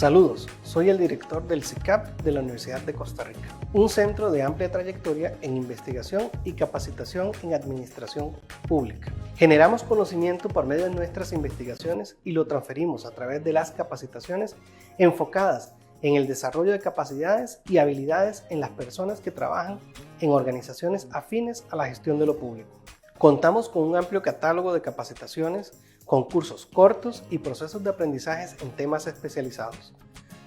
Saludos, soy el director del CICAP de la Universidad de Costa Rica, un centro de amplia trayectoria en investigación y capacitación en administración pública. Generamos conocimiento por medio de nuestras investigaciones y lo transferimos a través de las capacitaciones enfocadas en el desarrollo de capacidades y habilidades en las personas que trabajan en organizaciones afines a la gestión de lo público. Contamos con un amplio catálogo de capacitaciones, con cursos cortos y procesos de aprendizajes en temas especializados,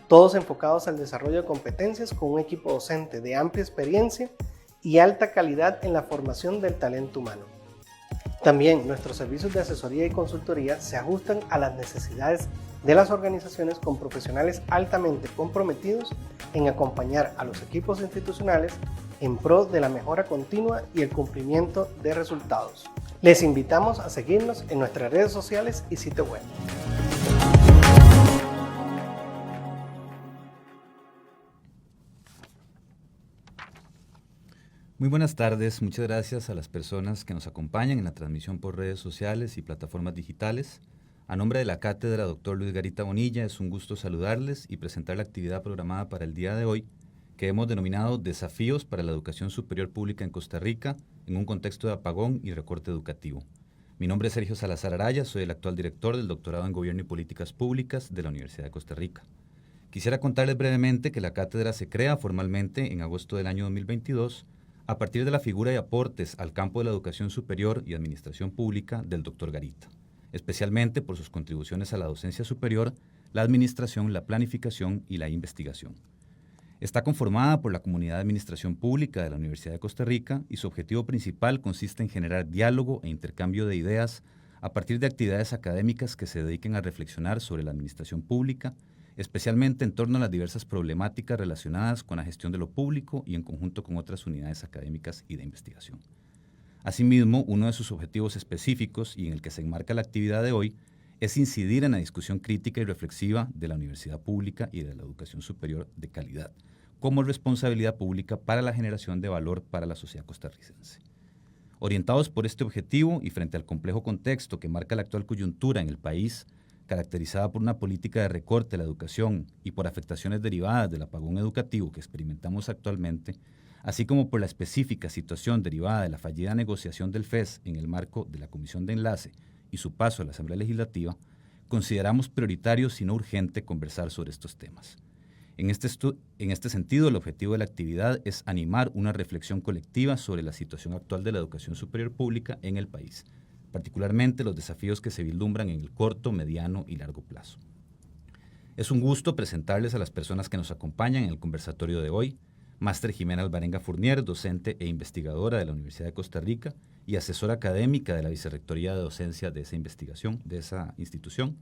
todos enfocados al desarrollo de competencias con un equipo docente de amplia experiencia y alta calidad en la formación del talento humano. También nuestros servicios de asesoría y consultoría se ajustan a las necesidades de las organizaciones con profesionales altamente comprometidos en acompañar a los equipos institucionales en pro de la mejora continua y el cumplimiento de resultados. Les invitamos a seguirnos en nuestras redes sociales y sitio web. Muy buenas tardes, muchas gracias a las personas que nos acompañan en la transmisión por redes sociales y plataformas digitales. A nombre de la cátedra Dr. Luis Garita Bonilla, es un gusto saludarles y presentar la actividad programada para el día de hoy, que hemos denominado Desafíos para la Educación Superior Pública en Costa Rica en un contexto de apagón y recorte educativo. Mi nombre es Sergio Salazar Araya, soy el actual director del Doctorado en Gobierno y Políticas Públicas de la Universidad de Costa Rica. Quisiera contarles brevemente que la cátedra se crea formalmente en agosto del año 2022 a partir de la figura y aportes al campo de la educación superior y administración pública del Dr. Garita, especialmente por sus contribuciones a la docencia superior, la administración, la planificación y la investigación. Está conformada por la comunidad de administración pública de la Universidad de Costa Rica y su objetivo principal consiste en generar diálogo e intercambio de ideas a partir de actividades académicas que se dediquen a reflexionar sobre la administración pública, especialmente en torno a las diversas problemáticas relacionadas con la gestión de lo público y en conjunto con otras unidades académicas y de investigación. Asimismo, uno de sus objetivos específicos y en el que se enmarca la actividad de hoy es incidir en la discusión crítica y reflexiva de la universidad pública y de la educación superior de calidad, como responsabilidad pública para la generación de valor para la sociedad costarricense. Orientados por este objetivo y frente al complejo contexto que marca la actual coyuntura en el país, caracterizada por una política de recorte de la educación y por afectaciones derivadas del apagón educativo que experimentamos actualmente, así como por la específica situación derivada de la fallida negociación del FES en el marco de la Comisión de Enlace y su paso a la Asamblea Legislativa, consideramos prioritario, si no urgente, conversar sobre estos temas. En este sentido, el objetivo de la actividad es animar una reflexión colectiva sobre la situación actual de la educación superior pública en el país, particularmente los desafíos que se vislumbran en el corto, mediano y largo plazo. Es un gusto presentarles a las personas que nos acompañan en el conversatorio de hoy: Máster Jimena Alvarenga Fournier, docente e investigadora de la Universidad de Costa Rica y asesora académica de la Vicerrectoría de Docencia de esa institución.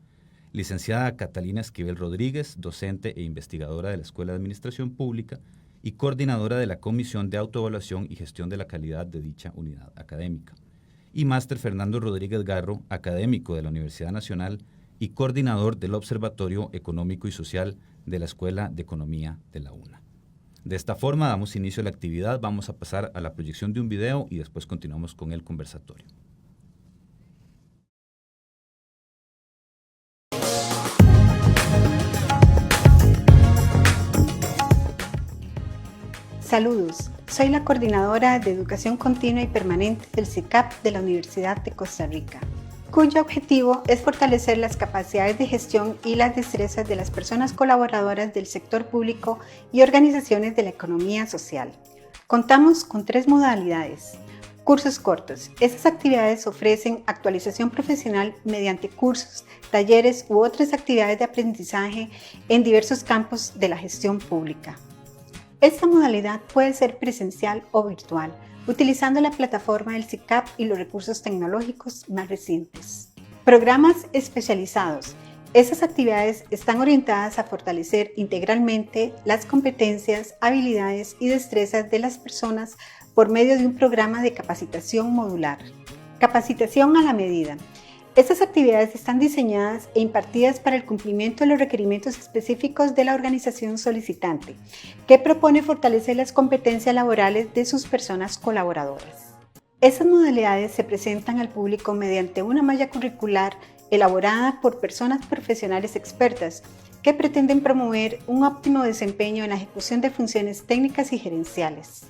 Licenciada Catalina Esquivel Rodríguez, docente e investigadora de la Escuela de Administración Pública y coordinadora de la Comisión de Autoevaluación y Gestión de la Calidad de dicha unidad académica. Y Máster Fernando Rodríguez Garro, académico de la Universidad Nacional y coordinador del Observatorio Económico y Social de la Escuela de Economía de la UNA. De esta forma damos inicio a la actividad, vamos a pasar a la proyección de un video y después continuamos con el conversatorio. Saludos, soy la coordinadora de Educación Continua y Permanente del CICAP de la Universidad de Costa Rica, cuyo objetivo es fortalecer las capacidades de gestión y las destrezas de las personas colaboradoras del sector público y organizaciones de la economía social. Contamos con 3 modalidades. Cursos cortos. Estas actividades ofrecen actualización profesional mediante cursos, talleres u otras actividades de aprendizaje en diversos campos de la gestión pública. Esta modalidad puede ser presencial o virtual, utilizando la plataforma del CICAP y los recursos tecnológicos más recientes. Programas especializados. Estas actividades están orientadas a fortalecer integralmente las competencias, habilidades y destrezas de las personas por medio de un programa de capacitación modular. Capacitación a la medida. Estas actividades están diseñadas e impartidas para el cumplimiento de los requerimientos específicos de la organización solicitante, que propone fortalecer las competencias laborales de sus personas colaboradoras. Estas modalidades se presentan al público mediante una malla curricular elaborada por personas profesionales expertas que pretenden promover un óptimo desempeño en la ejecución de funciones técnicas y gerenciales.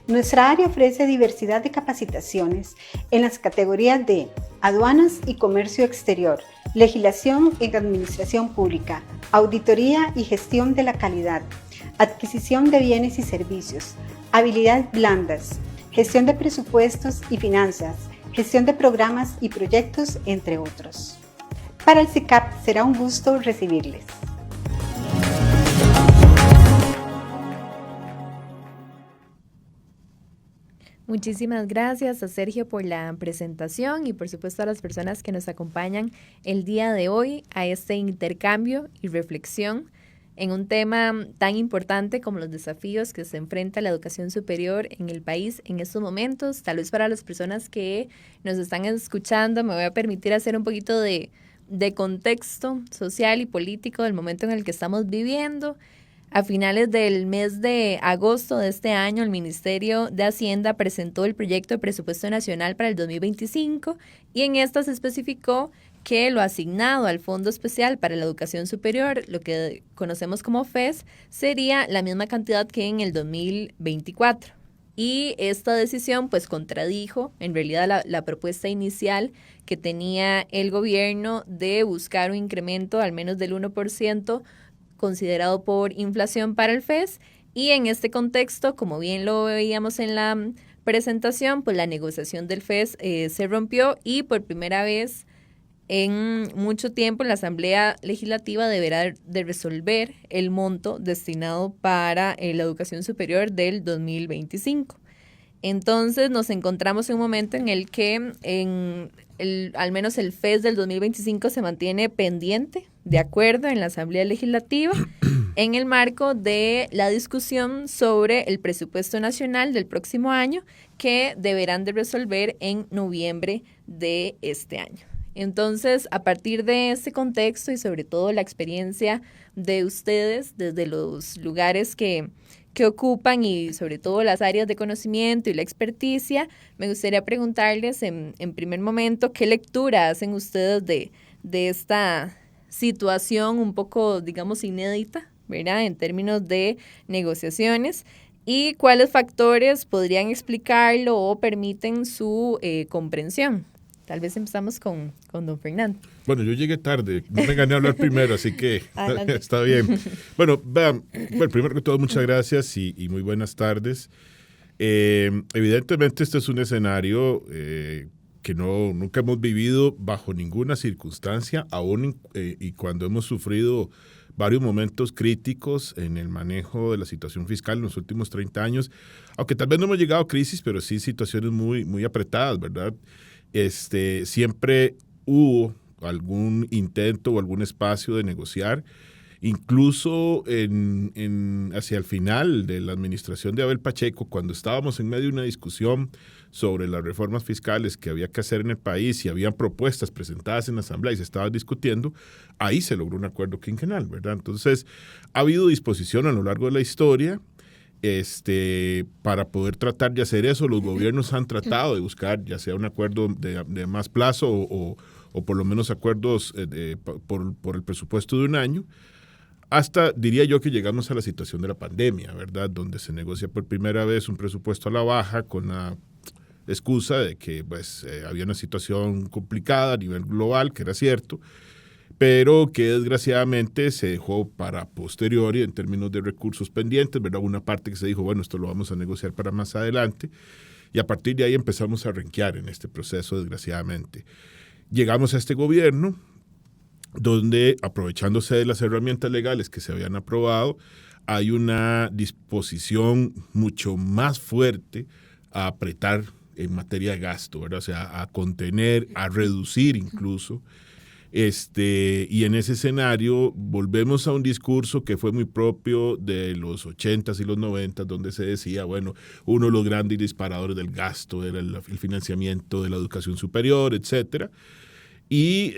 Nuestra área ofrece diversidad de capacitaciones en las categorías de aduanas y comercio exterior, legislación en administración pública, auditoría y gestión de la calidad, adquisición de bienes y servicios, habilidades blandas, gestión de presupuestos y finanzas, gestión de programas y proyectos, entre otros. Para el SICAP será un gusto recibirles. Muchísimas gracias a Sergio por la presentación y por supuesto a las personas que nos acompañan el día de hoy a este intercambio y reflexión en un tema tan importante como los desafíos que se enfrenta la educación superior en el país en estos momentos. Tal vez para las personas que nos están escuchando me voy a permitir hacer un poquito de contexto social y político del momento en el que estamos viviendo. A finales del mes de agosto de este año, el Ministerio de Hacienda presentó el proyecto de presupuesto nacional para el 2025 y en esta se especificó que lo asignado al Fondo Especial para la Educación Superior, lo que conocemos como FES, sería la misma cantidad que en el 2024. Y esta decisión pues contradijo en realidad la propuesta inicial que tenía el gobierno de buscar un incremento al menos del 1% considerado por inflación para el FES, y en este contexto, como bien lo veíamos en la presentación, pues la negociación del FES se rompió y por primera vez en mucho tiempo la Asamblea Legislativa deberá de resolver el monto destinado para la educación superior del 2025. Entonces nos encontramos en un momento en el que al menos el FES del 2025 se mantiene pendiente de acuerdo en la Asamblea Legislativa en el marco de la discusión sobre el presupuesto nacional del próximo año que deberán de resolver en noviembre de este año. Entonces, a partir de este contexto y sobre todo la experiencia de ustedes desde los lugares que ocupan y sobre todo las áreas de conocimiento y la experticia, me gustaría preguntarles en primer momento qué lectura hacen ustedes de esta situación un poco, digamos, inédita, ¿verdad?, en términos de negociaciones, y cuáles factores podrían explicarlo o permiten su comprensión. Tal vez empezamos con don Fernando. Bueno, yo llegué tarde, no me gané a hablar primero, así que está bien. Bueno, vean, primero que todo, muchas gracias y muy buenas tardes. Evidentemente, este es un escenario que nunca hemos vivido bajo ninguna circunstancia, aún y cuando hemos sufrido varios momentos críticos en el manejo de la situación fiscal en los últimos 30 años, aunque tal vez no hemos llegado a crisis, pero sí situaciones muy, muy apretadas, ¿verdad? Siempre hubo algún intento o algún espacio de negociar, incluso hacia el final de la administración de Abel Pacheco, cuando estábamos en medio de una discusión sobre las reformas fiscales que había que hacer en el país y habían propuestas presentadas en la Asamblea y se estaban discutiendo, ahí se logró un acuerdo quinquenal, ¿verdad? Entonces, ha habido disposición a lo largo de la historia para poder tratar de hacer eso. Los gobiernos han tratado de buscar ya sea un acuerdo de más plazo o por lo menos acuerdos por el presupuesto de un año, hasta diría yo que llegamos a la situación de la pandemia, ¿verdad?, donde se negocia por primera vez un presupuesto a la baja con la excusa de que pues, había una situación complicada a nivel global, que era cierto, pero que desgraciadamente se dejó para posteriori en términos de recursos pendientes, ¿verdad? Una parte que se dijo, bueno, esto lo vamos a negociar para más adelante, y a partir de ahí empezamos a renquear en este proceso, desgraciadamente. Llegamos a este gobierno donde, aprovechándose de las herramientas legales que se habían aprobado, hay una disposición mucho más fuerte a apretar en materia de gasto, ¿verdad? O sea, a contener, a reducir incluso. Y en ese escenario volvemos a un discurso que fue muy propio de los 80s y los 90s, donde se decía, bueno, uno de los grandes disparadores del gasto era el financiamiento de la educación superior, etcétera. Y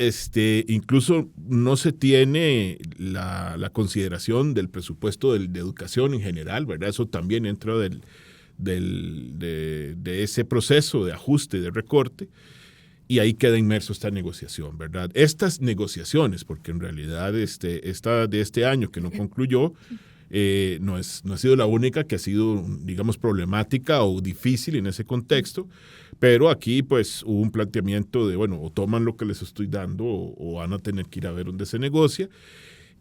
incluso no se tiene la consideración del presupuesto de educación en general, ¿verdad? Eso también entra de ese proceso de ajuste, de recorte. y ahí queda inmerso esta negociación, ¿verdad? Estas negociaciones, porque en realidad esta de este año que no concluyó, no ha sido la única que ha sido, digamos, problemática o difícil en ese contexto, pero aquí pues hubo un planteamiento de, bueno, o toman lo que les estoy dando o van a tener que ir a ver dónde se negocia,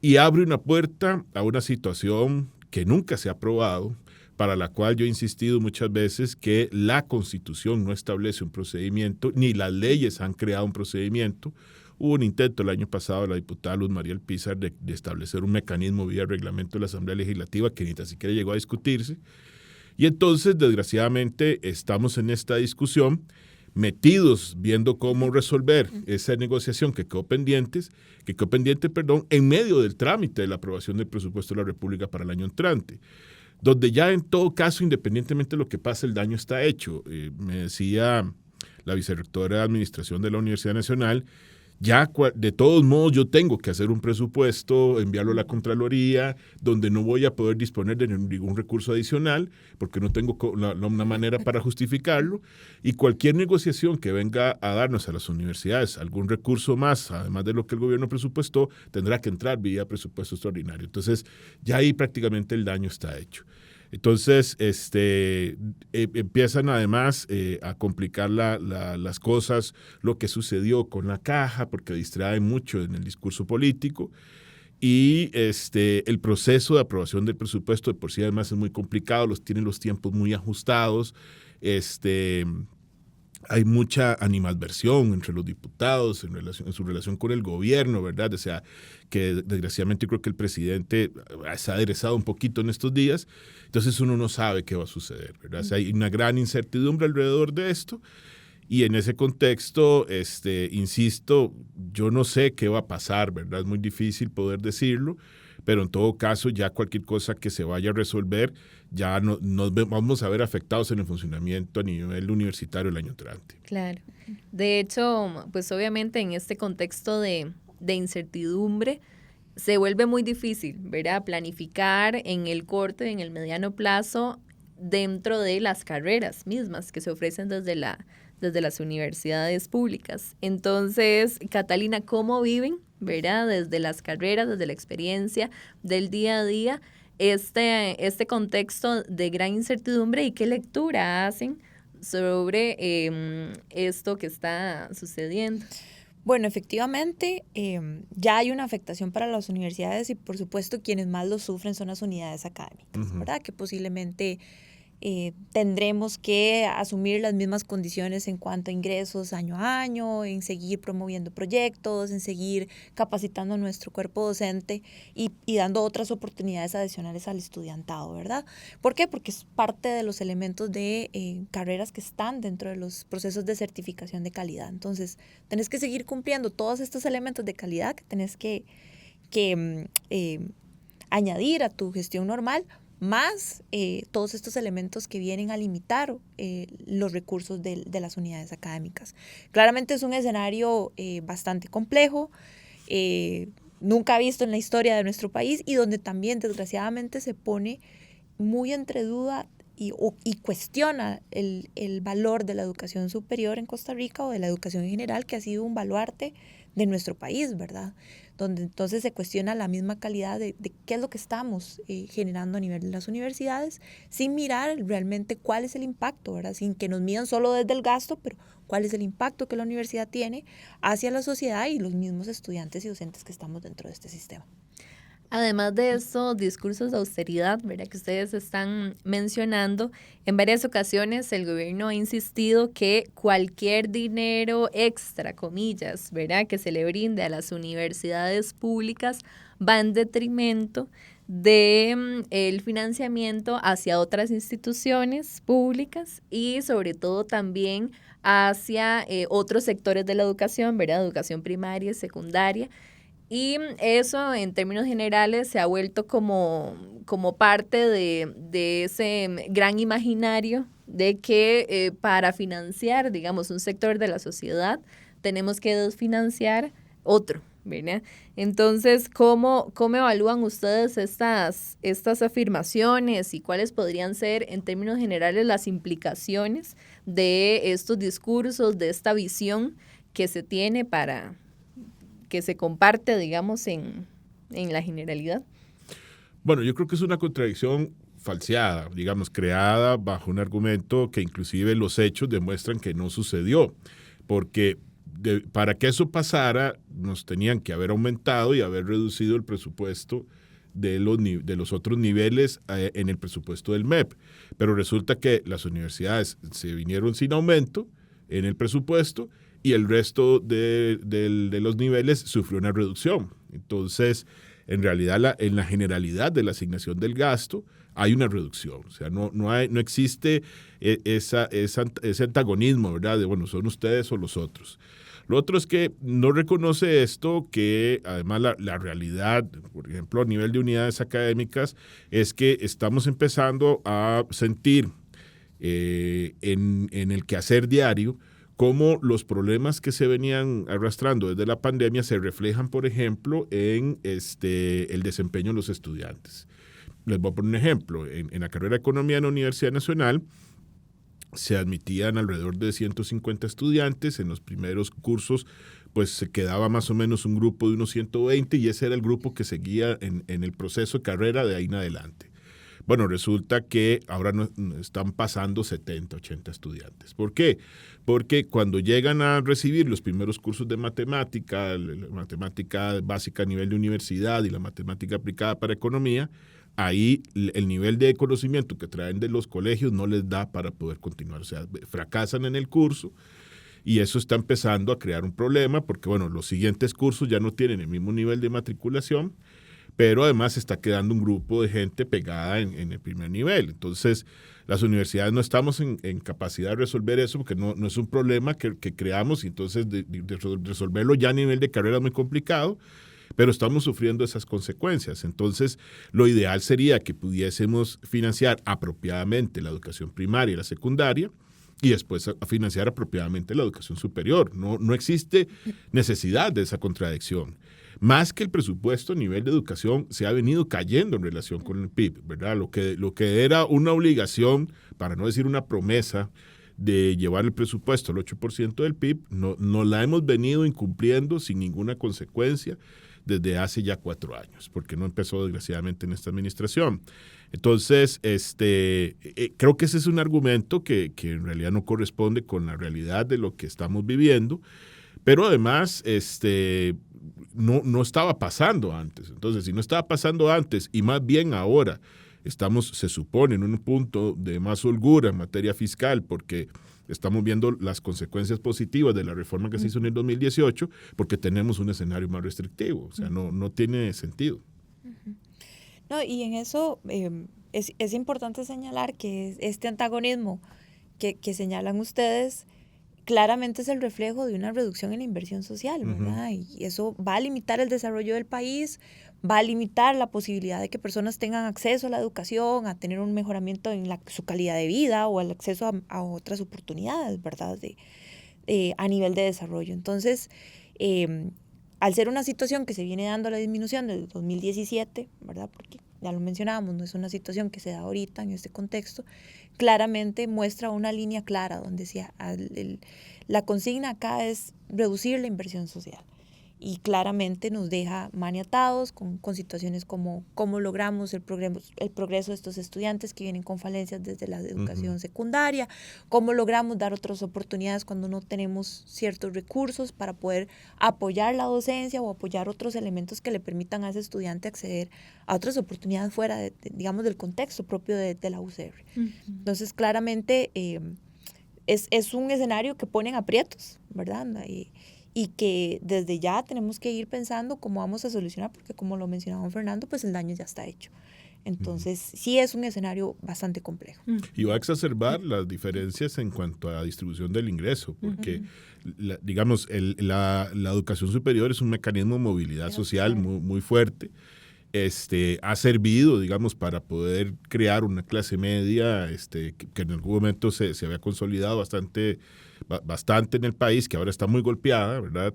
y abre una puerta a una situación que nunca se ha aprobado, para la cual yo he insistido muchas veces que la Constitución no establece un procedimiento, ni las leyes han creado un procedimiento. Hubo un intento el año pasado de la diputada Luz María Alpizar de establecer un mecanismo vía reglamento de la Asamblea Legislativa que ni tan siquiera llegó a discutirse. Y entonces, desgraciadamente, estamos en esta discusión, metidos viendo cómo resolver esa negociación que quedó pendiente, en medio del trámite de la aprobación del presupuesto de la República para el año entrante, donde ya en todo caso, independientemente de lo que pase, el daño está hecho. Me decía la vicerrectora de Administración de la Universidad Nacional, ya de todos modos yo tengo que hacer un presupuesto, enviarlo a la Contraloría, donde no voy a poder disponer de ningún recurso adicional, porque no tengo una manera para justificarlo, y cualquier negociación que venga a darnos a las universidades algún recurso más, además de lo que el gobierno presupuestó, tendrá que entrar vía presupuesto extraordinario. Entonces, ya ahí prácticamente el daño está hecho. Entonces, empiezan además a complicar las cosas, lo que sucedió con la caja, porque distrae mucho en el discurso político, y el proceso de aprobación del presupuesto de por sí además es muy complicado, tienen los tiempos muy ajustados, hay mucha animadversión entre los diputados en su relación con el gobierno, ¿verdad? O sea, que desgraciadamente creo que el presidente se ha aderezado un poquito en estos días, entonces uno no sabe qué va a suceder, ¿verdad? O sea, hay una gran incertidumbre alrededor de esto, y en ese contexto, insisto, yo no sé qué va a pasar, ¿verdad? Es muy difícil poder decirlo, pero en todo caso ya cualquier cosa que se vaya a resolver, ya nos vamos a ver afectados en el funcionamiento a nivel universitario el año entrante. Claro. De hecho, pues obviamente en este contexto de incertidumbre se vuelve muy difícil, ¿verdad? Planificar en el corto y en el mediano plazo dentro de las carreras mismas que se ofrecen desde las universidades públicas. Entonces, Catalina, ¿cómo viven, verdad, desde las carreras, desde la experiencia del día a día, este contexto de gran incertidumbre, y qué lectura hacen sobre esto que está sucediendo? Bueno, efectivamente, ya hay una afectación para las universidades y, por supuesto, quienes más lo sufren son las unidades académicas, ¿verdad? Que posiblemente tendremos que asumir las mismas condiciones en cuanto a ingresos año a año, en seguir promoviendo proyectos, en seguir capacitando a nuestro cuerpo docente y dando otras oportunidades adicionales al estudiantado, ¿verdad? ¿Por qué? Porque es parte de los elementos de carreras que están dentro de los procesos de certificación de calidad. Entonces, tenés que seguir cumpliendo todos estos elementos de calidad que tenés que añadir a tu gestión normal, más todos estos elementos que vienen a limitar los recursos de las unidades académicas. Claramente es un escenario bastante complejo, nunca visto en la historia de nuestro país, y donde también desgraciadamente se pone muy entre duda y cuestiona el valor de la educación superior en Costa Rica, o de la educación en general, que ha sido un baluarte de nuestro país, ¿verdad? Donde entonces se cuestiona la misma calidad de qué es lo que estamos generando a nivel de las universidades, sin mirar realmente cuál es el impacto, ¿verdad? Sin que nos midan solo desde el gasto, pero cuál es el impacto que la universidad tiene hacia la sociedad y los mismos estudiantes y docentes que estamos dentro de este sistema. Además de estos discursos de austeridad, ¿verdad?, que ustedes están mencionando, en varias ocasiones el gobierno ha insistido que cualquier dinero extra, comillas, ¿verdad?, que se le brinde a las universidades públicas va en detrimento del financiamiento hacia otras instituciones públicas y sobre todo también hacia otros sectores de la educación, ¿verdad?, educación primaria y secundaria. Y eso en términos generales se ha vuelto como parte de ese gran imaginario de que para financiar, digamos, un sector de la sociedad tenemos que desfinanciar otro, ¿verdad? Entonces, ¿cómo evalúan ustedes estas afirmaciones y cuáles podrían ser en términos generales las implicaciones de estos discursos, de esta visión que se tiene para que se comparte, digamos, en la generalidad? Bueno, yo creo que es una contradicción falseada, digamos, creada bajo un argumento que inclusive los hechos demuestran que no sucedió, porque para que eso pasara nos tenían que haber aumentado y haber reducido el presupuesto de los otros niveles en el presupuesto del MEP. Pero resulta que las universidades se vinieron sin aumento en el presupuesto y el resto de los niveles sufrió una reducción. Entonces, en realidad, en la generalidad de la asignación del gasto hay una reducción. O sea, no existe ese antagonismo, ¿verdad? De, bueno, son ustedes o los otros. Lo otro es que no reconoce esto, que además la realidad, por ejemplo, a nivel de unidades académicas, es que estamos empezando a sentir en el quehacer diario cómo los problemas que se venían arrastrando desde la pandemia se reflejan, por ejemplo, en el desempeño de los estudiantes. Les voy a poner un ejemplo. En la carrera de Economía en la Universidad Nacional, se admitían alrededor de 150 estudiantes. En los primeros cursos, pues se quedaba más o menos un grupo de unos 120 y ese era el grupo que seguía en el proceso de carrera de ahí en adelante. Bueno, resulta que ahora están pasando 70, 80 estudiantes. ¿Por qué? Porque cuando llegan a recibir los primeros cursos de matemática, la matemática básica a nivel de universidad y la matemática aplicada para economía, ahí el nivel de conocimiento que traen de los colegios no les da para poder continuar. O sea, fracasan en el curso y eso está empezando a crear un problema porque, bueno, los siguientes cursos ya no tienen el mismo nivel de matriculación, pero además está quedando un grupo de gente pegada en el primer nivel. Entonces, las universidades no estamos en capacidad de resolver eso porque no es un problema que creamos y entonces de resolverlo ya a nivel de carrera es muy complicado, pero estamos sufriendo esas consecuencias. Entonces, lo ideal sería que pudiésemos financiar apropiadamente la educación primaria y la secundaria y después a financiar apropiadamente la educación superior. No existe necesidad de esa contradicción. Más que el presupuesto a nivel de educación se ha venido cayendo en relación con el PIB, ¿verdad? Lo que era una obligación, para no decir una promesa, de llevar el presupuesto al 8% del PIB, no la hemos venido incumpliendo sin ninguna consecuencia desde hace ya 4 años, porque no empezó desgraciadamente en esta administración. Entonces, creo que ese es un argumento que en realidad no corresponde con la realidad de lo que estamos viviendo, pero además no estaba pasando antes. Entonces, si no estaba pasando antes y más bien ahora estamos, se supone, en un punto de más holgura en materia fiscal porque estamos viendo las consecuencias positivas de la reforma que se hizo en el 2018 porque tenemos un escenario más restrictivo. O sea, no tiene sentido. No, y en eso es importante señalar que este antagonismo que señalan ustedes claramente es el reflejo de una reducción en la inversión social, ¿verdad? Y eso va a limitar el desarrollo del país, va a limitar la posibilidad de que personas tengan acceso a la educación, a tener un mejoramiento en su calidad de vida o el acceso a otras oportunidades, ¿verdad? A nivel de desarrollo. Entonces, al ser una situación que se viene dando la disminución desde 2017, ¿verdad? Porque ya lo mencionábamos, no es una situación que se da ahorita en este contexto, claramente muestra una línea clara donde la consigna acá es reducir la inversión social. Y claramente nos deja maniatados con situaciones como cómo logramos el progreso de estos estudiantes que vienen con falencias desde la educación secundaria, cómo logramos dar otras oportunidades cuando no tenemos ciertos recursos para poder apoyar la docencia o apoyar otros elementos que le permitan a ese estudiante acceder a otras oportunidades fuera, digamos, del contexto propio de la UCR. Entonces, claramente es un escenario que pone en aprietos, ¿verdad? Y que desde ya tenemos que ir pensando cómo vamos a solucionar, porque como lo mencionaba don Fernando, pues el daño ya está hecho. Entonces, sí es un escenario bastante complejo. Y va a exacerbar las diferencias en cuanto a la distribución del ingreso, porque, digamos, la educación superior es un mecanismo de movilidad social muy fuerte. Ha servido, digamos, para poder crear una clase media que en algún momento se había consolidado bastante en el país, que ahora está muy golpeada, ¿verdad?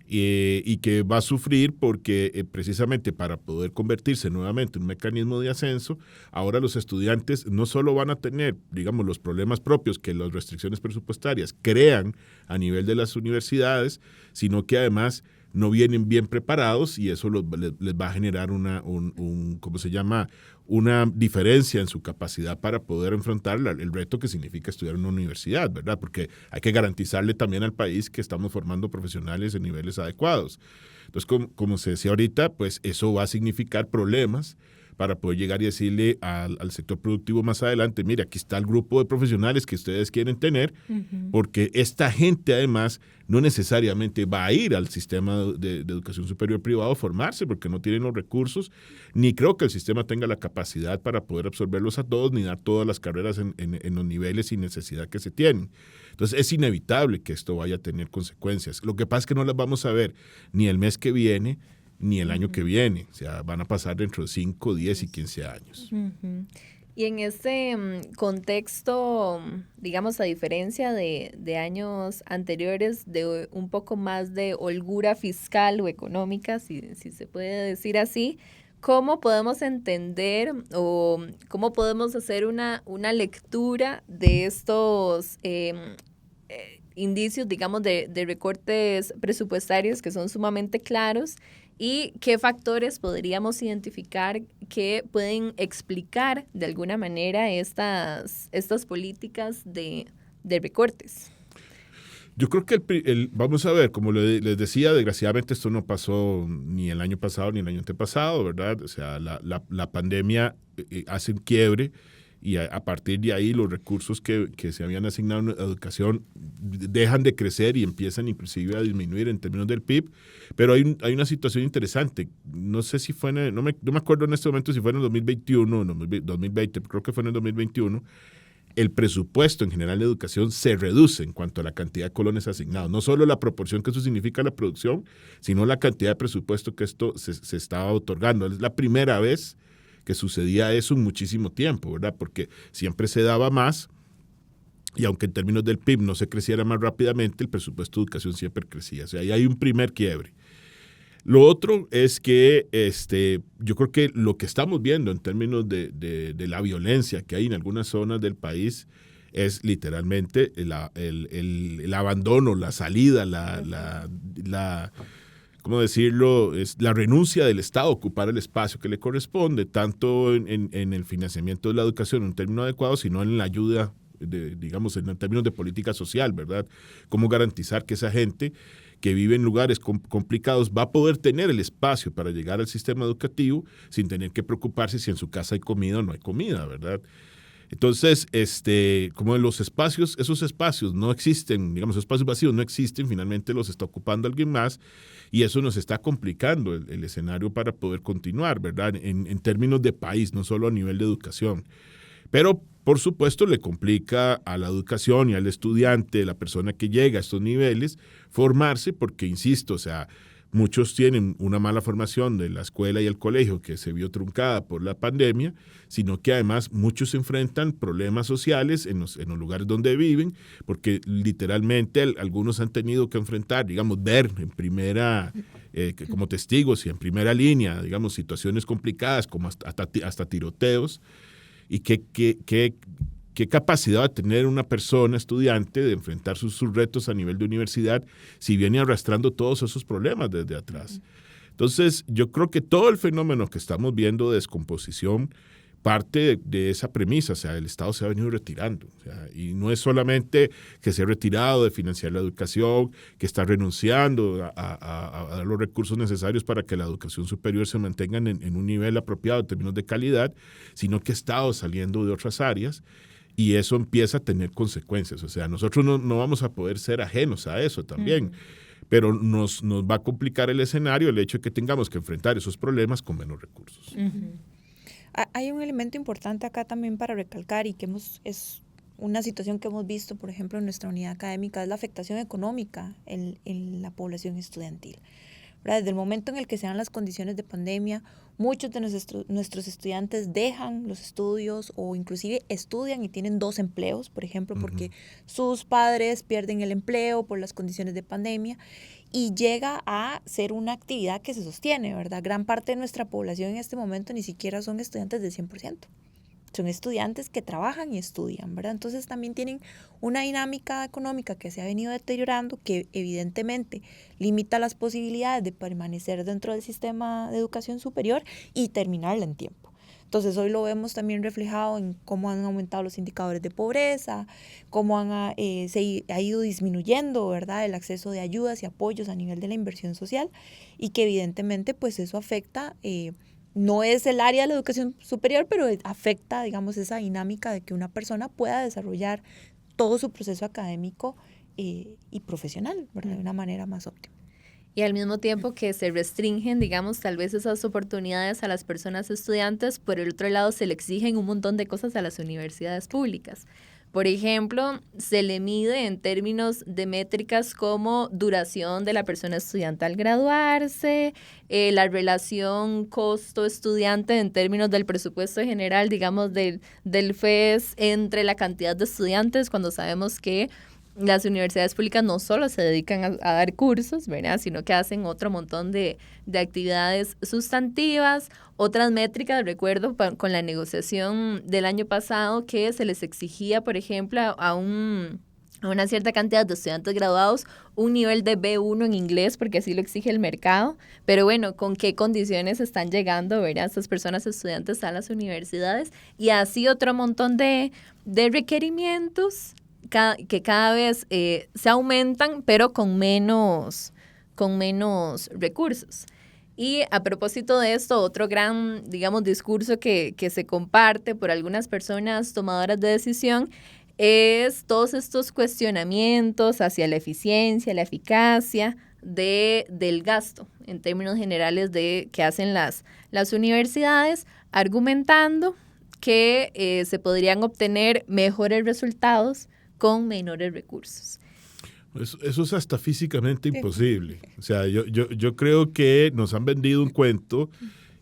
y que va a sufrir porque precisamente para poder convertirse nuevamente en un mecanismo de ascenso, ahora los estudiantes no solo van a tener, digamos, los problemas propios que las restricciones presupuestarias crean a nivel de las universidades, sino que además no vienen bien preparados y eso les va a generar ¿cómo se llama? Una diferencia en su capacidad para poder enfrentar el reto que significa estudiar en una universidad, ¿verdad? Porque hay que garantizarle también al país que estamos formando profesionales en niveles adecuados. Entonces, como se decía ahorita, pues eso va a significar problemas para poder llegar y decirle al sector productivo más adelante, mire, aquí está el grupo de profesionales que ustedes quieren tener, porque esta gente además no necesariamente va a ir al sistema de educación superior privado a formarse, porque no tienen los recursos, ni creo que el sistema tenga la capacidad para poder absorberlos a todos, ni dar todas las carreras en los niveles y necesidad que se tienen. Entonces es inevitable que esto vaya a tener consecuencias. Lo que pasa es que no las vamos a ver ni el mes que viene, ni el año que viene. O sea, van a pasar dentro de 5, 10 y 15 años. Y en este contexto, digamos, a diferencia de años anteriores, de un poco más de holgura fiscal o económica, si se puede decir así, ¿cómo podemos entender o cómo podemos hacer una lectura de estos indicios, digamos, de recortes presupuestarios que son sumamente claros? ¿Y qué factores podríamos identificar que pueden explicar de alguna manera estas políticas de recortes? Yo creo que vamos a ver, como les decía, desgraciadamente esto no pasó ni el año pasado ni el año antepasado, ¿verdad? O sea, la pandemia hace un quiebre y a partir de ahí los recursos que se habían asignado en educación dejan de crecer y empiezan inclusive a disminuir en términos del PIB, pero hay una situación interesante. No sé si fue no me acuerdo en este momento si fue en el 2021 o en el 2020, creo que fue en el 2021. El presupuesto en general de educación se reduce en cuanto a la cantidad de colones asignados. No solo la proporción que eso significa a la producción, sino la cantidad de presupuesto que esto se estaba otorgando. Es la primera vez que sucedía eso en muchísimo tiempo, ¿verdad? Porque siempre se daba más y aunque en términos del PIB no se creciera más rápidamente, el presupuesto de educación siempre crecía. O sea, ahí hay un primer quiebre. Lo otro es que yo creo que lo que estamos viendo en términos de la violencia que hay en algunas zonas del país es literalmente el abandono, la salida, ¿cómo decirlo? Es la renuncia del Estado a ocupar el espacio que le corresponde, tanto en el financiamiento de la educación en un término adecuado, sino en la ayuda, digamos, en términos de política social, ¿verdad? Cómo garantizar que esa gente que vive en lugares complicados va a poder tener el espacio para llegar al sistema educativo sin tener que preocuparse si en su casa hay comida o no hay comida, ¿verdad? Entonces, como esos espacios no existen, digamos, espacios vacíos no existen, finalmente los está ocupando alguien más y eso nos está complicando el escenario para poder continuar, ¿verdad? En términos de país, no solo a nivel de educación. Pero, por supuesto, le complica a la educación y al estudiante, la persona que llega a estos niveles, formarse porque, insisto, o sea, muchos tienen una mala formación de la escuela y el colegio que se vio truncada por la pandemia, sino que además muchos enfrentan problemas sociales en los lugares donde viven, porque literalmente algunos han tenido que enfrentar, digamos, ver en primera, como testigos y en primera línea, digamos, situaciones complicadas como hasta tiroteos. Y qué capacidad va a tener una persona, estudiante, de enfrentar sus retos a nivel de universidad si viene arrastrando todos esos problemas desde atrás. Entonces, yo creo que todo el fenómeno que estamos viendo de descomposición parte de esa premisa, o sea, el Estado se ha venido retirando. O sea, y no es solamente que se ha retirado de financiar la educación, que está renunciando a dar los recursos necesarios para que la educación superior se mantenga en un nivel apropiado en términos de calidad, sino que ha estado saliendo de otras áreas y eso empieza a tener consecuencias. O sea, nosotros no vamos a poder ser ajenos a eso también. Pero nos va a complicar el escenario el hecho de que tengamos que enfrentar esos problemas con menos recursos. Hay un elemento importante acá también para recalcar y que es una situación que hemos visto, por ejemplo, en nuestra unidad académica, es la afectación económica en la población estudiantil. ¿verdad? Desde el momento en el que se dan las condiciones de pandemia, muchos de nuestros estudiantes dejan los estudios o inclusive estudian y tienen 2 empleos, por ejemplo, porque sus padres pierden el empleo por las condiciones de pandemia y llega a ser una actividad que se sostiene, ¿verdad? Gran parte de nuestra población en este momento ni siquiera son estudiantes del 100%. Son estudiantes que trabajan y estudian, ¿verdad? Entonces también tienen una dinámica económica que se ha venido deteriorando, que evidentemente limita las posibilidades de permanecer dentro del sistema de educación superior y terminarla en tiempo. Entonces hoy lo vemos también reflejado en cómo han aumentado los indicadores de pobreza, cómo se ha ido disminuyendo, ¿verdad?, el acceso de ayudas y apoyos a nivel de la inversión social, y que evidentemente pues eso afecta, no es el área de la educación superior, pero afecta, digamos, esa dinámica de que una persona pueda desarrollar todo su proceso académico y profesional, ¿verdad?, de una manera más óptima. Y al mismo tiempo que se restringen, digamos, tal vez esas oportunidades a las personas estudiantes, por el otro lado se le exigen un montón de cosas a las universidades públicas. Por ejemplo, se le mide en términos de métricas como duración de la persona estudiante al graduarse, la relación costo-estudiante en términos del presupuesto general, digamos, del FES entre la cantidad de estudiantes, cuando sabemos que las universidades públicas no solo se dedican a dar cursos, ¿verdad?, sino que hacen otro montón de actividades sustantivas, otras métricas. Recuerdo con la negociación del año pasado que se les exigía, por ejemplo, a una cierta cantidad de estudiantes graduados un nivel de B1 en inglés, porque así lo exige el mercado. Pero bueno, ¿con qué condiciones están llegando, ¿verdad?, estas personas estudiantes a las universidades? Y así otro montón de requerimientos que cada vez se aumentan, pero con menos recursos. Y a propósito de esto, otro gran, digamos, discurso que se comparte por algunas personas tomadoras de decisión es todos estos cuestionamientos hacia la eficiencia, la eficacia del gasto, en términos generales que hacen las universidades, argumentando que se podrían obtener mejores resultados con menores recursos. Eso es hasta físicamente imposible. O sea, yo creo que nos han vendido un cuento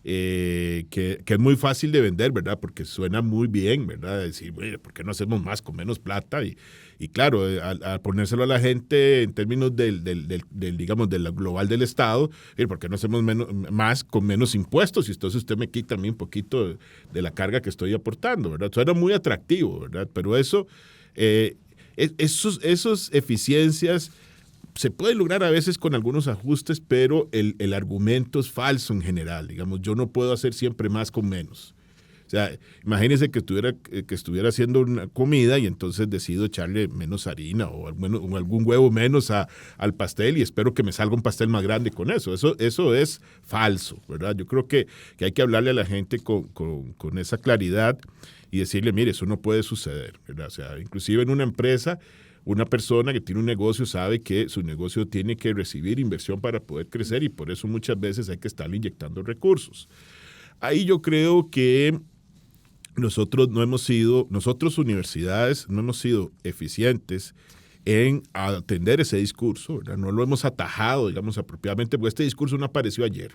que es muy fácil de vender, ¿verdad? Porque suena muy bien, ¿verdad? Decir, bueno, ¿por qué no hacemos más con menos plata? Y claro, al ponérselo a la gente en términos digamos, de la global del Estado, ¿por qué no hacemos más con menos impuestos? Y entonces usted me quita a mí un poquito de la carga que estoy aportando, ¿verdad? Suena muy atractivo, ¿verdad? Pero eso... Esos eficiencias se pueden lograr a veces con algunos ajustes, pero el argumento es falso en general. Digamos, yo no puedo hacer siempre más con menos. O sea, imagínese que estuviera haciendo una comida y entonces decido echarle menos harina o algún huevo menos al pastel y espero que me salga un pastel más grande con eso. Eso es falso, ¿verdad? Yo creo que hay que hablarle a la gente con esa claridad y decirle, mire, eso no puede suceder, ¿verdad? O sea, inclusive en una empresa, una persona que tiene un negocio sabe que su negocio tiene que recibir inversión para poder crecer y por eso muchas veces hay que estarle inyectando recursos. Ahí yo creo que nosotros universidades no hemos sido eficientes en atender ese discurso, ¿verdad? No lo hemos atajado, digamos, apropiadamente, porque este discurso no apareció ayer.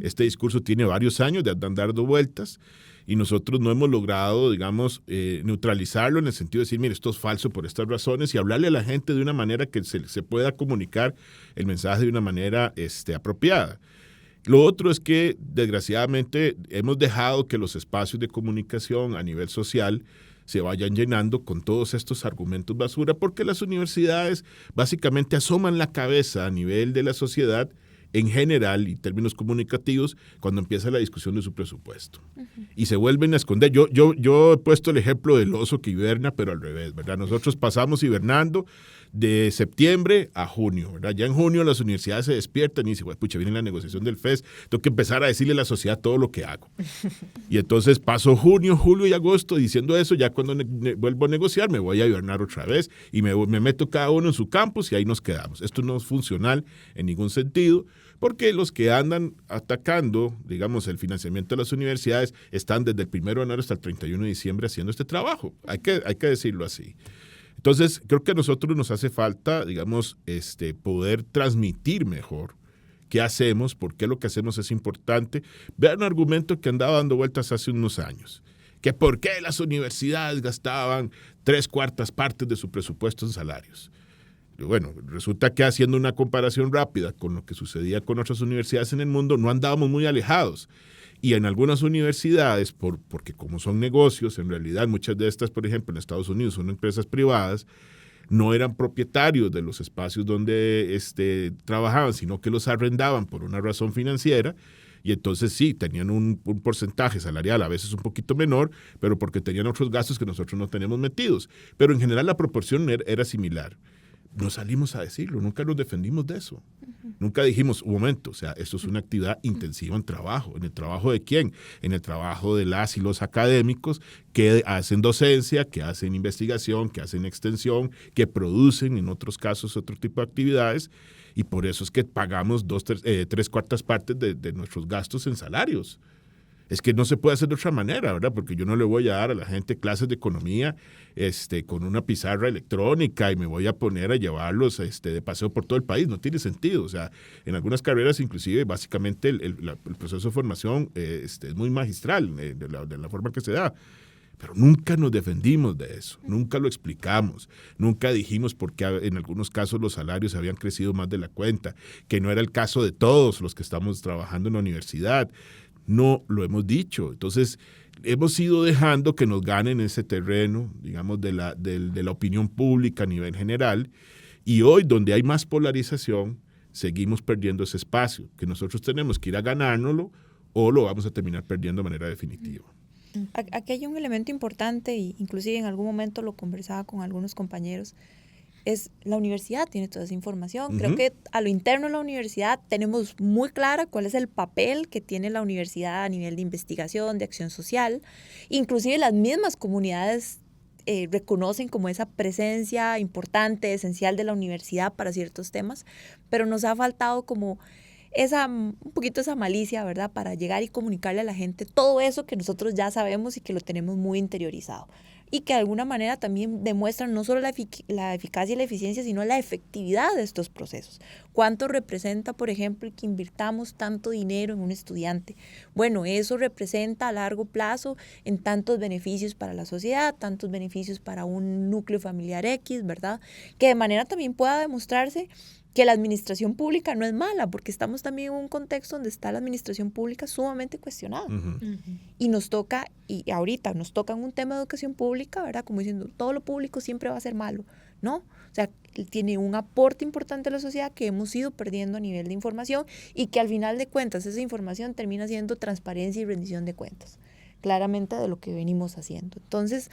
Este discurso tiene varios años de andar dando vueltas y nosotros no hemos logrado, digamos, neutralizarlo en el sentido de decir, mire, esto es falso por estas razones y hablarle a la gente de una manera que se pueda comunicar el mensaje de una manera apropiada. Lo otro es que, desgraciadamente, hemos dejado que los espacios de comunicación a nivel social se vayan llenando con todos estos argumentos basura, porque las universidades básicamente asoman la cabeza a nivel de la sociedad en general, y términos comunicativos, cuando empieza la discusión de su presupuesto. Y se vuelven a esconder. Yo he puesto el ejemplo del oso que hiberna, pero al revés, ¿verdad? Nosotros pasamos hibernando de septiembre a junio, ¿verdad? Ya en junio las universidades se despiertan y dicen, pucha, viene la negociación del FES, tengo que empezar a decirle a la sociedad todo lo que hago. Y entonces paso junio, julio y agosto diciendo eso, ya cuando vuelvo a negociar me voy a hibernar otra vez y me meto cada uno en su campus y ahí nos quedamos. Esto no es funcional en ningún sentido, porque los que andan atacando, digamos, el financiamiento de las universidades están desde el 1 de enero hasta el 31 de diciembre haciendo este trabajo. Hay que decirlo así. Entonces, creo que a nosotros nos hace falta, digamos, poder transmitir mejor qué hacemos, por qué lo que hacemos es importante. Vean un argumento que andaba dando vueltas hace unos años, que por qué las universidades gastaban 3/4 partes de su presupuesto en salarios. Bueno, resulta que haciendo una comparación rápida con lo que sucedía con otras universidades en el mundo, no andábamos muy alejados. Y en algunas universidades, porque como son negocios, en realidad muchas de estas, por ejemplo, en Estados Unidos son empresas privadas, no eran propietarios de los espacios donde trabajaban, sino que los arrendaban por una razón financiera. Y entonces sí, tenían un porcentaje salarial a veces un poquito menor, pero porque tenían otros gastos que nosotros no tenemos metidos. Pero en general la proporción era similar. No salimos a decirlo, nunca nos defendimos de eso. Nunca dijimos, un momento, o sea, esto es una actividad intensiva en trabajo. ¿En el trabajo de quién? En el trabajo de las y los académicos que hacen docencia, que hacen investigación, que hacen extensión, que producen en otros casos otro tipo de actividades. Y por eso es que pagamos 3/4 partes de nuestros gastos en salarios. Es que no se puede hacer de otra manera, ¿verdad? Porque yo no le voy a dar a la gente clases de economía con una pizarra electrónica y me voy a poner a llevarlos de paseo por todo el país. No tiene sentido. O sea, en algunas carreras, inclusive, básicamente el proceso de formación es muy magistral de la forma que se da. Pero nunca nos defendimos de eso, nunca lo explicamos, nunca dijimos por qué en algunos casos los salarios habían crecido más de la cuenta, que no era el caso de todos los que estamos trabajando en la universidad. No lo hemos dicho. Entonces, hemos ido dejando que nos ganen ese terreno, digamos, de la opinión pública a nivel general. Y hoy, donde hay más polarización, seguimos perdiendo ese espacio, que nosotros tenemos que ir a ganárnoslo o lo vamos a terminar perdiendo de manera definitiva. Aquí hay un elemento importante, y inclusive en algún momento lo conversaba con algunos compañeros, es la universidad tiene toda esa información. Creo que a lo interno de la universidad tenemos muy clara cuál es el papel que tiene la universidad a nivel de investigación, de acción social. Inclusive las mismas comunidades reconocen como esa presencia importante, esencial de la universidad para ciertos temas, pero nos ha faltado como un poquito esa malicia, ¿verdad? Para llegar y comunicarle a la gente todo eso que nosotros ya sabemos y que lo tenemos muy interiorizado. Y que de alguna manera también demuestran no solo la eficacia y la eficiencia, sino la efectividad de estos procesos. ¿Cuánto representa, por ejemplo, que invirtamos tanto dinero en un estudiante? Bueno, eso representa a largo plazo en tantos beneficios para la sociedad, tantos beneficios para un núcleo familiar X, ¿verdad? Que de manera también pueda demostrarse que la administración pública no es mala, porque estamos también en un contexto donde está la administración pública sumamente cuestionada. Y nos toca, y ahorita nos toca en un tema de educación pública, ¿verdad? Como diciendo, todo lo público siempre va a ser malo, ¿no? O sea, tiene un aporte importante a la sociedad que hemos ido perdiendo a nivel de información y que al final de cuentas esa información termina siendo transparencia y rendición de cuentas, claramente de lo que venimos haciendo. Entonces,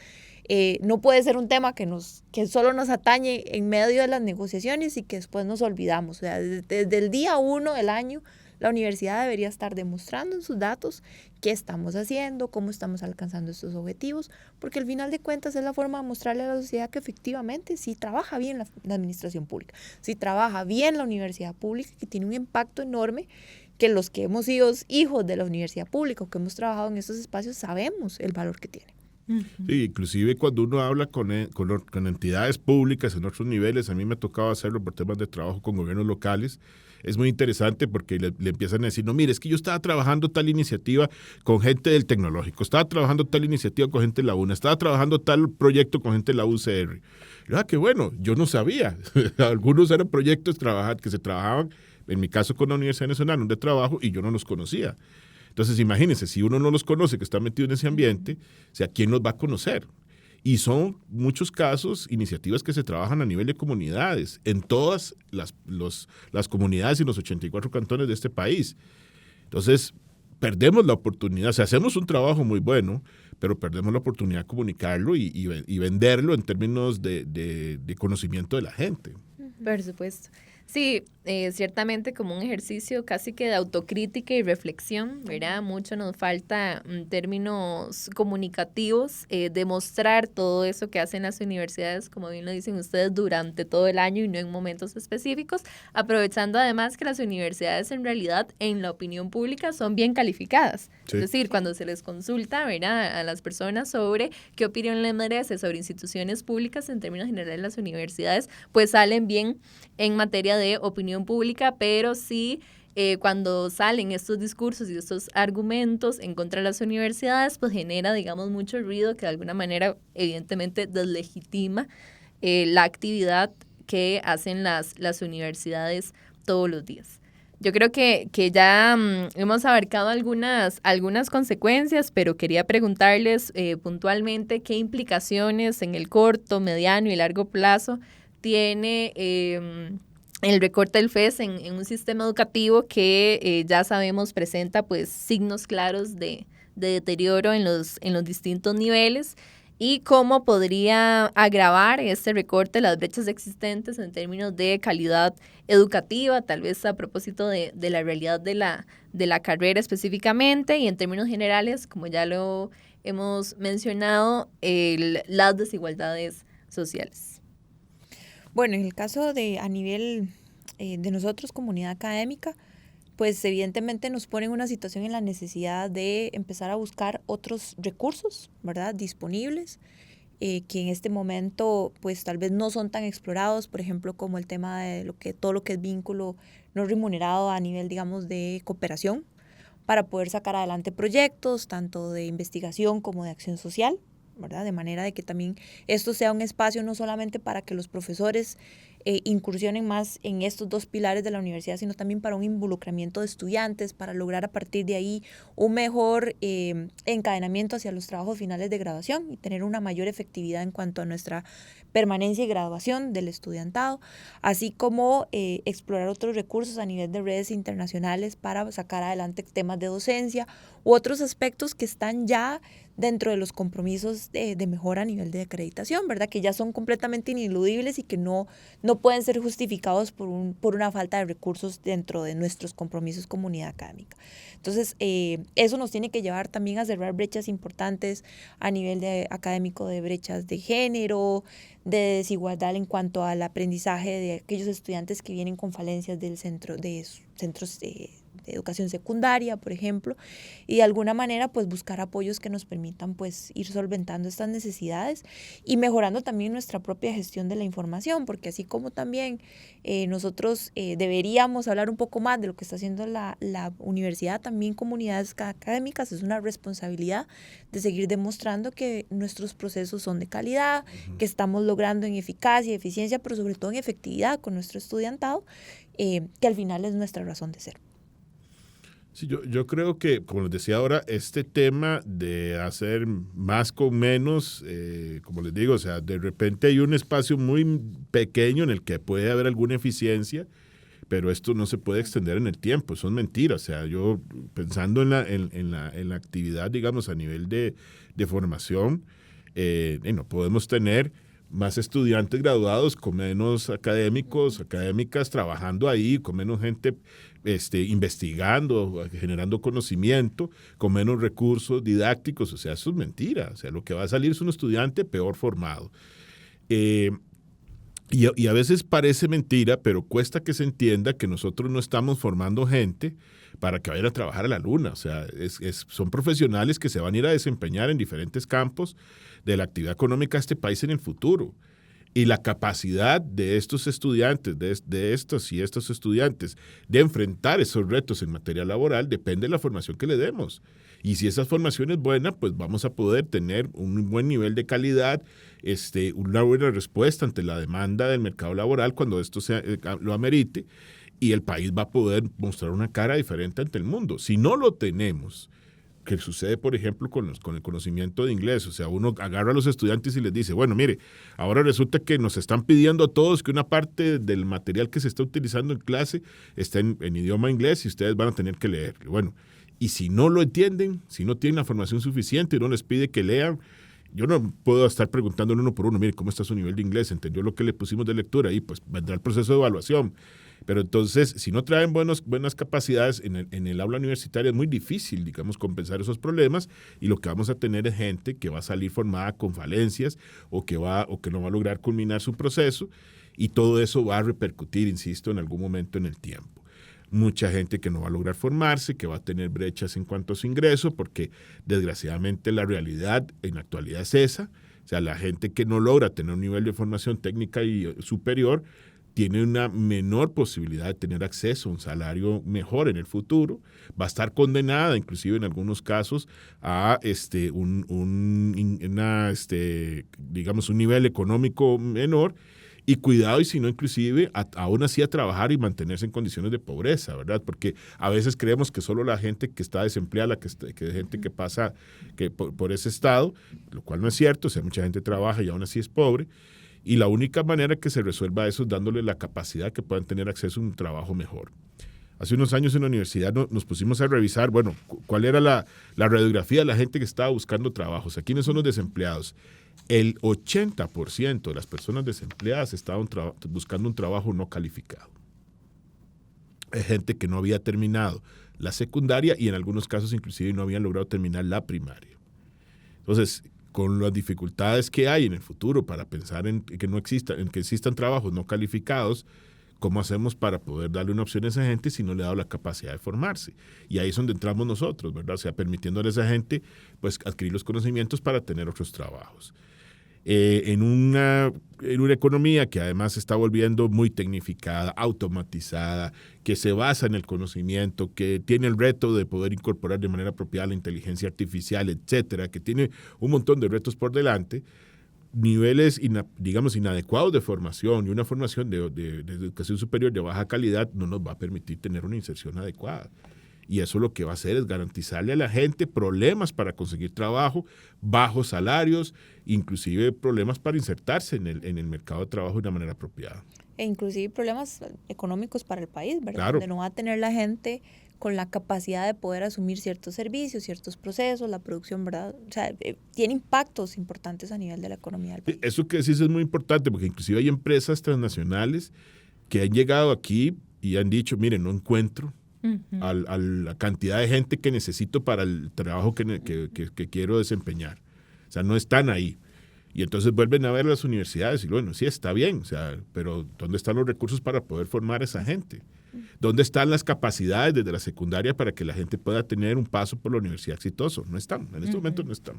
no puede ser un tema que solo nos atañe en medio de las negociaciones y que después nos olvidamos. O sea, desde el día 1 del año, la universidad debería estar demostrando en sus datos qué estamos haciendo, cómo estamos alcanzando estos objetivos, porque al final de cuentas es la forma de mostrarle a la sociedad que efectivamente sí trabaja bien la administración pública, sí trabaja bien la universidad pública, que tiene un impacto enorme, que los que hemos sido hijos de la universidad pública o que hemos trabajado en estos espacios sabemos el valor que tiene. Sí, inclusive cuando uno habla con entidades públicas en otros niveles, a mí me ha tocado hacerlo por temas de trabajo con gobiernos locales, es muy interesante porque le empiezan a decir, no, mire, es que yo estaba trabajando tal iniciativa con gente del tecnológico, estaba trabajando tal iniciativa con gente de la UNA, estaba trabajando tal proyecto con gente de la UCR. Qué bueno, yo no sabía. Algunos eran proyectos que se trabajaban, en mi caso con la Universidad Nacional, donde trabajo, y yo no los conocía. Entonces, imagínense, si uno no los conoce, que está metido en ese ambiente, o sea, ¿quién los va a conocer? Y son muchos casos, iniciativas que se trabajan a nivel de comunidades, en todas las comunidades y los 84 cantones de este país. Entonces, perdemos la oportunidad, o sea, hacemos un trabajo muy bueno, pero perdemos la oportunidad de comunicarlo y venderlo en términos de conocimiento de la gente. Por supuesto. Sí, ciertamente como un ejercicio casi que de autocrítica y reflexión, ¿verdad? Mucho nos falta en términos comunicativos, demostrar todo eso que hacen las universidades, como bien lo dicen ustedes, durante todo el año y no en momentos específicos, aprovechando además que las universidades en realidad en la opinión pública son bien calificadas. Sí. Es decir, cuando se les consulta, ¿verdad?, a las personas sobre qué opinión les merece sobre instituciones públicas en términos generales las universidades, pues salen bien en materia de opinión pública, pero sí cuando salen estos discursos y estos argumentos en contra de las universidades, pues genera, digamos, mucho ruido que de alguna manera evidentemente deslegitima la actividad que hacen las universidades todos los días. Yo creo que ya hemos abarcado algunas consecuencias, pero quería preguntarles puntualmente qué implicaciones en el corto, mediano y largo plazo tiene el recorte del FES en un sistema educativo que ya sabemos presenta pues signos claros de deterioro en los distintos niveles, y cómo podría agravar este recorte las brechas existentes en términos de calidad educativa, tal vez a propósito de la realidad de la carrera específicamente, y en términos generales, como ya lo hemos mencionado, las desigualdades sociales. Bueno, en el caso de a nivel de nosotros, comunidad académica, pues evidentemente nos pone en una situación en la necesidad de empezar a buscar otros recursos, ¿verdad?, disponibles, que en este momento pues tal vez no son tan explorados, por ejemplo, como el tema de todo lo que es vínculo no remunerado a nivel, digamos, de cooperación, para poder sacar adelante proyectos, tanto de investigación como de acción social, ¿verdad?, de manera de que también esto sea un espacio no solamente para que los profesores incursionen más en estos dos pilares de la universidad, sino también para un involucramiento de estudiantes, para lograr a partir de ahí un mejor encadenamiento hacia los trabajos finales de graduación y tener una mayor efectividad en cuanto a nuestra permanencia y graduación del estudiantado, así como explorar otros recursos a nivel de redes internacionales para sacar adelante temas de docencia u otros aspectos que están ya dentro de los compromisos de mejora a nivel de acreditación, ¿verdad?, que ya son completamente ineludibles y que no pueden ser justificados por una falta de recursos dentro de nuestros compromisos comunidad académica. Entonces, eso nos tiene que llevar también a cerrar brechas importantes a nivel académico, de brechas de género, de desigualdad en cuanto al aprendizaje de aquellos estudiantes que vienen con falencias de centros de educación secundaria, por ejemplo, y de alguna manera pues buscar apoyos que nos permitan pues ir solventando estas necesidades y mejorando también nuestra propia gestión de la información, porque así como también nosotros deberíamos hablar un poco más de lo que está haciendo la universidad, también comunidades académicas, es una responsabilidad de seguir demostrando que nuestros procesos son de calidad, que estamos logrando en eficacia y eficiencia, pero sobre todo en efectividad con nuestro estudiantado, que al final es nuestra razón de ser. Sí, yo creo que, como les decía ahora, este tema de hacer más con menos, como les digo, o sea, de repente hay un espacio muy pequeño en el que puede haber alguna eficiencia, pero esto no se puede extender en el tiempo, son mentiras. O sea, yo pensando en la actividad, digamos, a nivel de formación, no podemos tener más estudiantes graduados con menos académicas trabajando ahí, con menos gente investigando, generando conocimiento, con menos recursos didácticos. O sea, eso es mentira. O sea, lo que va a salir es un estudiante peor formado. Y a veces parece mentira, pero cuesta que se entienda que nosotros no estamos formando gente para que vayan a trabajar a la luna. O sea, son profesionales que se van a ir a desempeñar en diferentes campos de la actividad económica de este país en el futuro. Y la capacidad de estos estudiantes, de estos y estos estudiantes, de enfrentar esos retos en materia laboral depende de la formación que le demos. Y si esa formación es buena, pues vamos a poder tener un buen nivel de calidad, una buena respuesta ante la demanda del mercado laboral cuando esto lo amerite, y el país va a poder mostrar una cara diferente ante el mundo. Si no lo tenemos, que sucede, por ejemplo, con el conocimiento de inglés. O sea, uno agarra a los estudiantes y les dice, bueno, mire, ahora resulta que nos están pidiendo a todos que una parte del material que se está utilizando en clase está en idioma inglés y ustedes van a tener que leerlo. Bueno, y si no lo entienden, si no tienen la formación suficiente y uno les pide que lean, yo no puedo estar preguntándole uno por uno, mire, ¿cómo está su nivel de inglés? ¿Entendió lo que le pusimos de lectura? Y pues vendrá el proceso de evaluación. Pero entonces, si no traen buenas capacidades en el aula universitaria, es muy difícil, digamos, compensar esos problemas, y lo que vamos a tener es gente que va a salir formada con falencias o que no va a lograr culminar su proceso, y todo eso va a repercutir, insisto, en algún momento en el tiempo. Mucha gente que no va a lograr formarse, que va a tener brechas en cuanto a su ingreso, porque desgraciadamente la realidad en la actualidad es esa. O sea, la gente que no logra tener un nivel de formación técnica y superior tiene una menor posibilidad de tener acceso a un salario mejor en el futuro, va a estar condenada, inclusive en algunos casos, a digamos, un nivel económico menor, y cuidado, y si no, inclusive, aún así a trabajar y mantenerse en condiciones de pobreza, ¿verdad? Porque a veces creemos que solo la gente que está desempleada, que gente que pasa por ese estado, lo cual no es cierto, o sea, mucha gente trabaja y aún así es pobre, y la única manera que se resuelva eso es dándole la capacidad que puedan tener acceso a un trabajo mejor. Hace unos años en la universidad nos pusimos a revisar, bueno, cuál era la radiografía de la gente que estaba buscando trabajos, o sea, quiénes son los desempleados. El 80% de las personas desempleadas estaban buscando un trabajo no calificado. Es gente que no había terminado la secundaria y en algunos casos inclusive no habían logrado terminar la primaria. Entonces, con las dificultades que hay en el futuro para pensar en que existan trabajos no calificados, ¿cómo hacemos para poder darle una opción a esa gente si no le ha dado la capacidad de formarse? Y ahí es donde entramos nosotros, ¿verdad? O sea, permitiéndole a esa gente pues, adquirir los conocimientos para tener otros trabajos. En una economía que además se está volviendo muy tecnificada, automatizada, que se basa en el conocimiento, que tiene el reto de poder incorporar de manera apropiada la inteligencia artificial, etcétera, que tiene un montón de retos por delante, niveles, digamos, inadecuados de formación y una formación de educación superior de baja calidad no nos va a permitir tener una inserción adecuada. Y eso lo que va a hacer es garantizarle a la gente problemas para conseguir trabajo, bajos salarios, inclusive problemas para insertarse en el mercado de trabajo de una manera apropiada. E inclusive problemas económicos para el país, ¿verdad? Claro. Donde no va a tener la gente con la capacidad de poder asumir ciertos servicios, ciertos procesos, la producción, ¿verdad? O sea, tiene impactos importantes a nivel de la economía del país. Eso que decís es muy importante, porque inclusive hay empresas transnacionales que han llegado aquí y han dicho, miren, no encuentro a la cantidad de gente que necesito para el trabajo que quiero desempeñar. O sea, no están ahí. Y entonces vuelven a ver las universidades y bueno, sí, está bien, o sea, pero ¿dónde están los recursos para poder formar a esa gente? ¿Dónde están las capacidades desde la secundaria para que la gente pueda tener un paso por la universidad exitoso? No están, en este momento no están.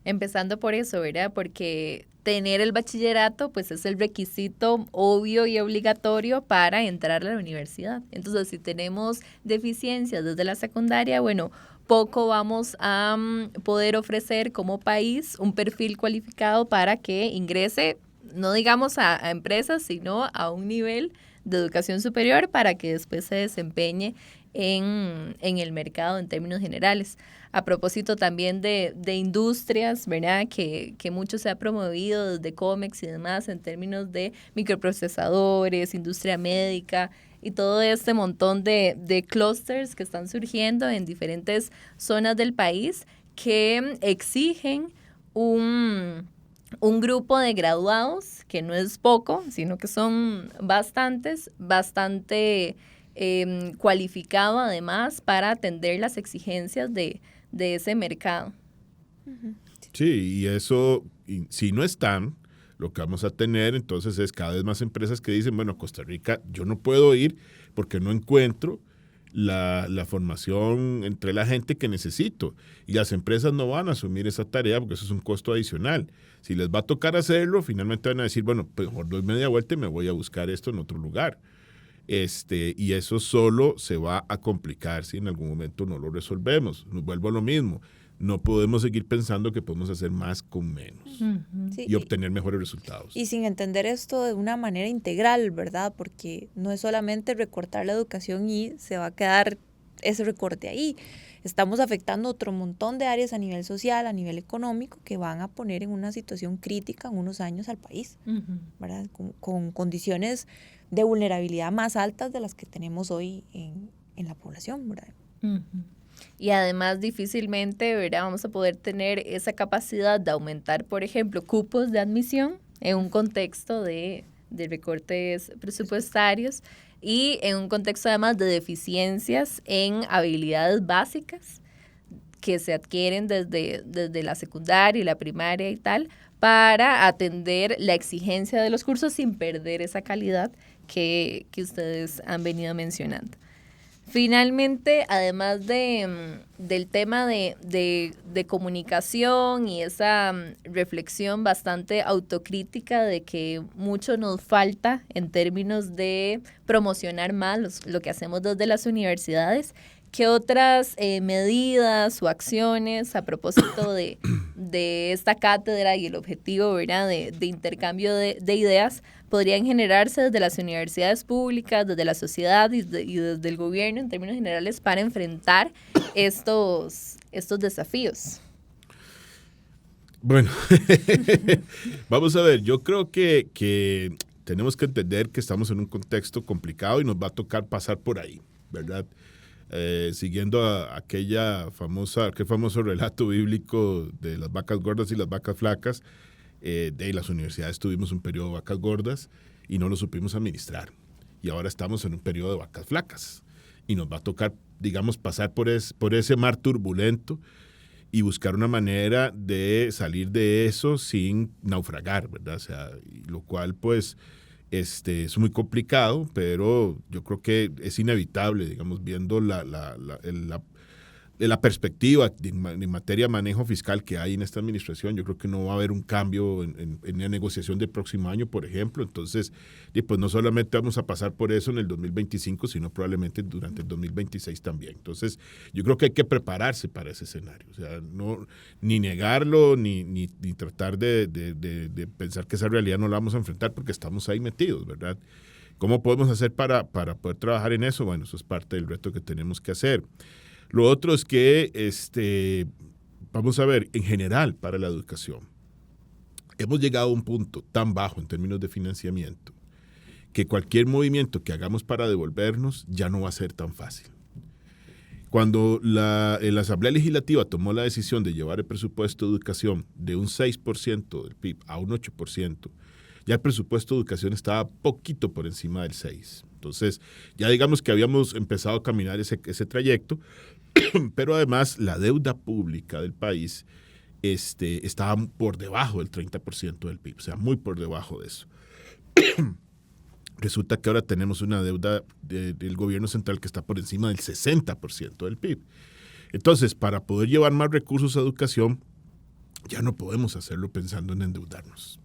Empezando por eso, ¿verdad? Porque tener el bachillerato, pues es el requisito obvio y obligatorio para entrar a la universidad. Entonces, si tenemos deficiencias desde la secundaria, bueno, poco vamos a poder ofrecer como país un perfil cualificado para que ingrese, no digamos a empresas, sino a un nivel de educación superior para que después se desempeñe en el mercado en términos generales. A propósito también de industrias, ¿verdad? Que mucho se ha promovido desde COMEX y demás en términos de microprocesadores, industria médica y todo este montón de clústeres que están surgiendo en diferentes zonas del país que exigen un grupo de graduados, que no es poco, sino que son bastante cualificado además para atender las exigencias de ese mercado. Sí, y eso, si no están, lo que vamos a tener entonces es cada vez más empresas que dicen, bueno, Costa Rica, yo no puedo ir porque no encuentro la formación entre la gente que necesito. Y las empresas no van a asumir esa tarea porque eso es un costo adicional. Si les va a tocar hacerlo, finalmente van a decir, bueno, pues mejor doy media vuelta y me voy a buscar esto en otro lugar. Y eso solo se va a complicar si en algún momento no lo resolvemos. Nos vuelvo a lo mismo. No podemos seguir pensando que podemos hacer más con menos y obtener mejores resultados. Y sin entender esto de una manera integral, ¿verdad? Porque no es solamente recortar la educación y se va a quedar ese recorte ahí. Estamos afectando otro montón de áreas a nivel social, a nivel económico, que van a poner en una situación crítica en unos años al país, ¿verdad? Con condiciones de vulnerabilidad más altas de las que tenemos hoy en la población, ¿verdad? Y además difícilmente, ¿verdad?, vamos a poder tener esa capacidad de aumentar, por ejemplo, cupos de admisión en un contexto de recortes presupuestarios y en un contexto además de deficiencias en habilidades básicas que se adquieren desde la secundaria y la primaria y tal, para atender la exigencia de los cursos sin perder esa calidad que ustedes han venido mencionando. Finalmente, además del tema de comunicación y esa reflexión bastante autocrítica de que mucho nos falta en términos de promocionar más lo que hacemos desde las universidades, ¿qué otras medidas o acciones a propósito de esta cátedra y el objetivo, ¿verdad?, de intercambio de ideas podrían generarse desde las universidades públicas, desde la sociedad y desde el gobierno en términos generales para enfrentar estos desafíos? Bueno, vamos a ver, yo creo que tenemos que entender que estamos en un contexto complicado y nos va a tocar pasar por ahí, ¿verdad? Siguiendo aquel famoso relato bíblico de las vacas gordas y las vacas flacas, de las universidades tuvimos un periodo de vacas gordas y no lo supimos administrar. Y ahora estamos en un periodo de vacas flacas. Y nos va a tocar, digamos, pasar por ese mar turbulento y buscar una manera de salir de eso sin naufragar, ¿verdad? O sea, lo cual, pues, es muy complicado, pero yo creo que es inevitable, digamos, viendo la perspectiva en materia de manejo fiscal que hay en esta administración. Yo creo que no va a haber un cambio en la negociación del próximo año, por ejemplo. Entonces, pues no solamente vamos a pasar por eso en el 2025, sino probablemente durante el 2026 también. Entonces, yo creo que hay que prepararse para ese escenario. O sea, no, ni negarlo, ni tratar de pensar que esa realidad no la vamos a enfrentar porque estamos ahí metidos, ¿verdad? ¿Cómo podemos hacer para poder trabajar en eso? Bueno, eso es parte del reto que tenemos que hacer. Lo otro es que, vamos a ver, en general para la educación, hemos llegado a un punto tan bajo en términos de financiamiento que cualquier movimiento que hagamos para devolvernos ya no va a ser tan fácil. Cuando la Asamblea Legislativa tomó la decisión de llevar el presupuesto de educación de un 6% del PIB a un 8%, ya el presupuesto de educación estaba poquito por encima del 6%. Entonces, ya digamos que habíamos empezado a caminar ese trayecto, pero además la deuda pública del país estaba por debajo del 30% del PIB, o sea, muy por debajo de eso. Resulta que ahora tenemos una deuda del gobierno central que está por encima del 60% del PIB. Entonces, para poder llevar más recursos a educación, ya no podemos hacerlo pensando en endeudarnos.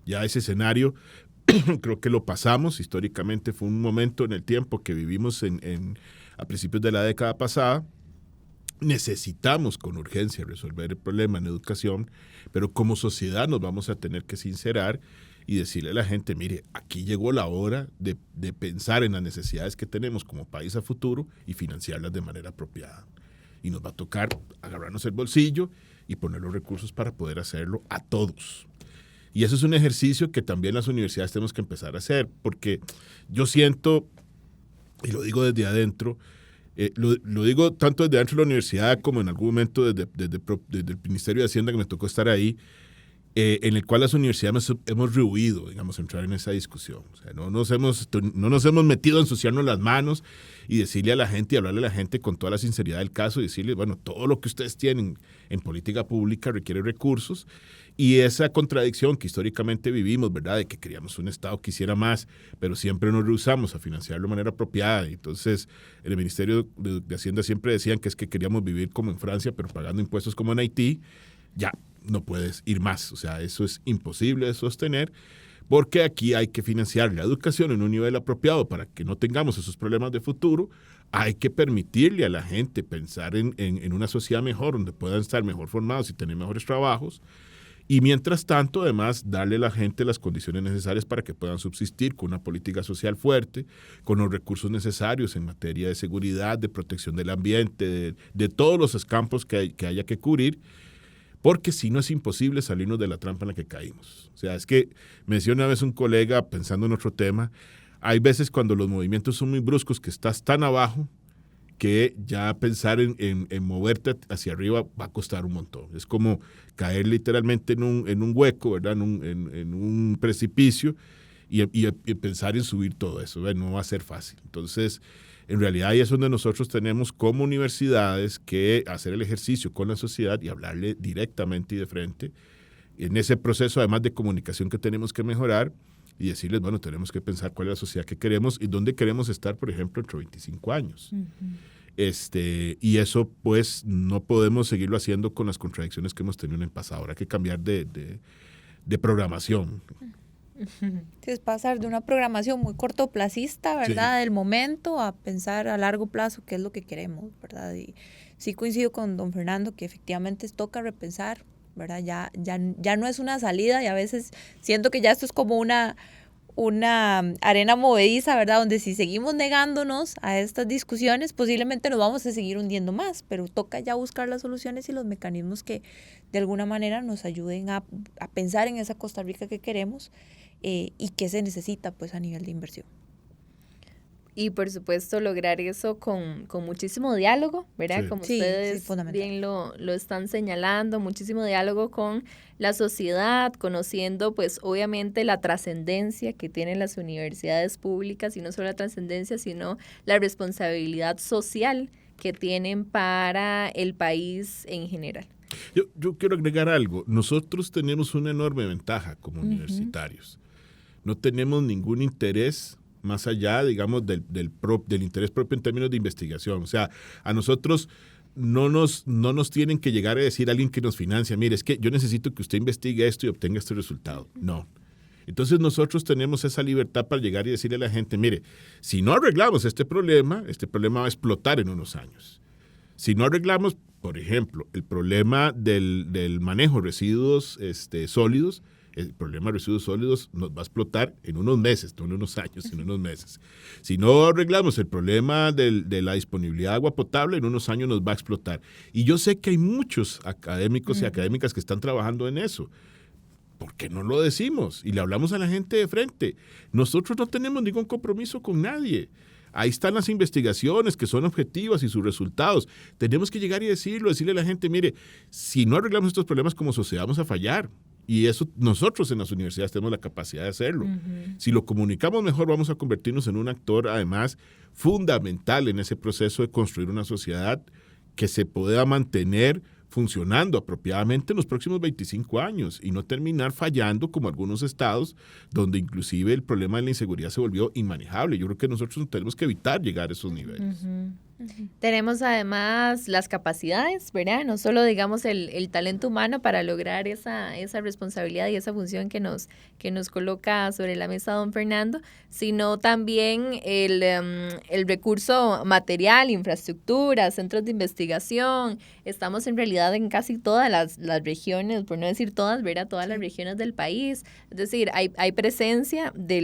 Ya ese escenario creo que lo pasamos. Históricamente fue un momento en el tiempo que vivimos a principios de la década pasada. Necesitamos con urgencia resolver el problema en educación, pero como sociedad nos vamos a tener que sincerar y decirle a la gente, mire, aquí llegó la hora de pensar en las necesidades que tenemos como país a futuro y financiarlas de manera apropiada. Y nos va a tocar agarrarnos el bolsillo y poner los recursos para poder hacerlo a todos. Y eso es un ejercicio que también las universidades tenemos que empezar a hacer, porque yo siento, y lo digo desde adentro, lo digo tanto desde adentro de la universidad como en algún momento desde el Ministerio de Hacienda, que me tocó estar ahí, en el cual las universidades hemos rehuido, digamos, entrar en esa discusión. O sea, no nos hemos metido a ensuciarnos las manos y decirle a la gente y hablarle a la gente con toda la sinceridad del caso y decirle, bueno, todo lo que ustedes tienen en política pública requiere recursos. Y esa contradicción que históricamente vivimos, ¿verdad?, de que queríamos un Estado que hiciera más, pero siempre nos rehusamos a financiarlo de manera apropiada. Entonces, en el Ministerio de Hacienda siempre decían que es que queríamos vivir como en Francia, pero pagando impuestos como en Haití. Ya no puedes ir más. O sea, eso es imposible de sostener, porque aquí hay que financiar la educación en un nivel apropiado para que no tengamos esos problemas de futuro. Hay que permitirle a la gente pensar en una sociedad mejor, donde puedan estar mejor formados y tener mejores trabajos. Y mientras tanto, además, darle a la gente las condiciones necesarias para que puedan subsistir con una política social fuerte, con los recursos necesarios en materia de seguridad, de protección del ambiente, de todos los campos que haya que cubrir, porque si no es imposible salirnos de la trampa en la que caímos. O sea, es que me decía una vez un colega, pensando en otro tema, hay veces cuando los movimientos son muy bruscos que estás tan abajo que ya pensar en moverte hacia arriba va a costar un montón. Es como caer literalmente en un hueco, ¿verdad?, en un precipicio y pensar en subir todo eso, ¿verdad? No va a ser fácil. Entonces, en realidad ahí es donde nosotros tenemos como universidades que hacer el ejercicio con la sociedad y hablarle directamente y de frente. En ese proceso, además de comunicación que tenemos que mejorar, y decirles, bueno, tenemos que pensar cuál es la sociedad que queremos y dónde queremos estar, por ejemplo, dentro de 25 años. Y eso, pues, no podemos seguirlo haciendo con las contradicciones que hemos tenido en el pasado. Ahora hay que cambiar de programación. Es pasar de una programación muy cortoplacista, ¿verdad? Del momento a pensar a largo plazo qué es lo que queremos, ¿verdad? Y sí coincido con don Fernando que efectivamente toca repensar, ¿verdad? Ya no es una salida y a veces siento que ya esto es como una arena movediza, ¿verdad? Donde si seguimos negándonos a estas discusiones, posiblemente nos vamos a seguir hundiendo más, pero toca ya buscar las soluciones y los mecanismos que de alguna manera nos ayuden a pensar en esa Costa Rica que queremos y qué se necesita pues a nivel de inversión. Y por supuesto lograr eso con muchísimo diálogo, ¿verdad? Sí. Como Sí, ustedes fundamental. bien lo están señalando, muchísimo diálogo con la sociedad, conociendo pues obviamente la trascendencia que tienen las universidades públicas, y no solo la trascendencia, sino la responsabilidad social que tienen para el país en general. Yo quiero agregar algo. Nosotros tenemos una enorme ventaja como universitarios. No tenemos ningún interés más allá, digamos, del interés propio en términos de investigación. O sea, a nosotros no nos tienen que llegar a decir a alguien que nos financia, mire, es que yo necesito que usted investigue esto y obtenga este resultado. No. Entonces nosotros tenemos esa libertad para llegar y decirle a la gente, mire, si no arreglamos este problema va a explotar en unos años. Si no arreglamos, por ejemplo, el problema del manejo de residuos sólidos, el problema de residuos sólidos nos va a explotar en unos meses, no en unos años, en unos meses. Si no arreglamos el problema de la disponibilidad de agua potable, en unos años nos va a explotar. Y yo sé que hay muchos académicos y académicas que están trabajando en eso. ¿Por qué no lo decimos? Y le hablamos a la gente de frente. Nosotros no tenemos ningún compromiso con nadie. Ahí están las investigaciones que son objetivas y sus resultados. Tenemos que llegar y decirle a la gente, mire, si no arreglamos estos problemas como sociedad vamos a fallar. Y eso nosotros en las universidades tenemos la capacidad de hacerlo. Si lo comunicamos mejor, vamos a convertirnos en un actor, además, fundamental en ese proceso de construir una sociedad que se pueda mantener funcionando apropiadamente en los próximos 25 años y no terminar fallando como algunos estados donde inclusive el problema de la inseguridad se volvió inmanejable. Yo creo que nosotros tenemos que evitar llegar a esos niveles. Tenemos además las capacidades, ¿verdad? No solo, digamos, el talento humano para lograr esa responsabilidad y esa función que nos coloca sobre la mesa don Fernando, sino también el recurso material, infraestructura, centros de investigación. Estamos en realidad en casi todas las regiones, por no decir todas, ¿verdad? Todas las regiones del país. Es decir, hay presencia de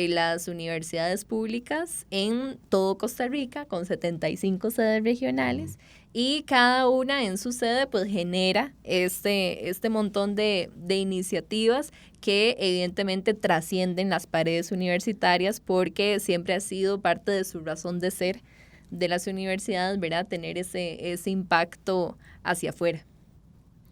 las universidades públicas en todo Costa Rica, con 75 sedes regionales, y cada una en su sede pues genera este montón de iniciativas que evidentemente trascienden las paredes universitarias, porque siempre ha sido parte de su razón de ser de las universidades, ¿verdad? Tener ese impacto hacia afuera.